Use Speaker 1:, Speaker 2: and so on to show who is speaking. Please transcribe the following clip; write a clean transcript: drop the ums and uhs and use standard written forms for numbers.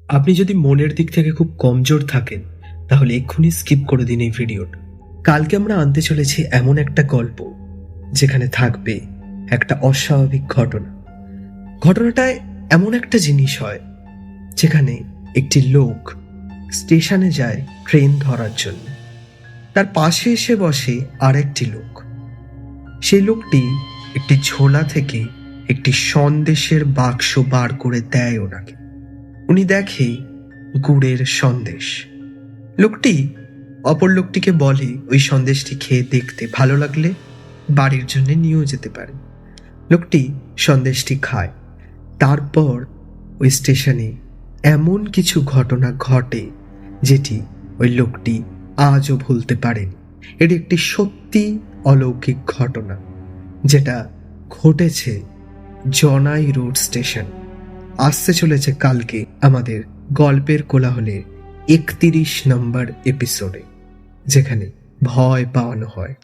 Speaker 1: আপনি যদি মনের দিক থেকে খুব কমজোর থাকেন তাহলে এক্ষুনি স্কিপ করে দিন এই ভিডিওটা। কালকে আমরা আনতে চলেছি এমন একটা গল্প যেখানে থাকবে একটা অস্বাভাবিক ঘটনা। ঘটনাটায় এমন একটা জিনিস হয় যেখানে একটি লোক স্টেশনে যায় ট্রেন ধরার জন্য। তার পাশে এসে বসে আরেকটি লোক। সেই লোকটি একটি ঝোলা থেকে একটি সন্দেশের বাক্স বার করে দেয় ওনাকে। উনি দেখে গুড়ের সন্দেশ। লোকটি অপর লোকটিকে বলে ওই সন্দেশটি খেয়ে দেখতে, ভালো লাগলে বাড়ির জন্য নিয়েও যেতে পারে। লোকটি সন্দেশটি খায়। তারপর ওই স্টেশনে এমন কিছু ঘটনা ঘটে যেটি ওই লোকটি আজও ভুলতে পারেন। এটি একটি সত্যি অলৌকিক ঘটনা যেটা ঘটেছে জনাই রোড স্টেশন। আসতে চলেছে কালকে আমাদের গল্পের কোলাহলের 31 নম্বর এপিসোডে, যেখানে ভয় পাওয়ানো হয়।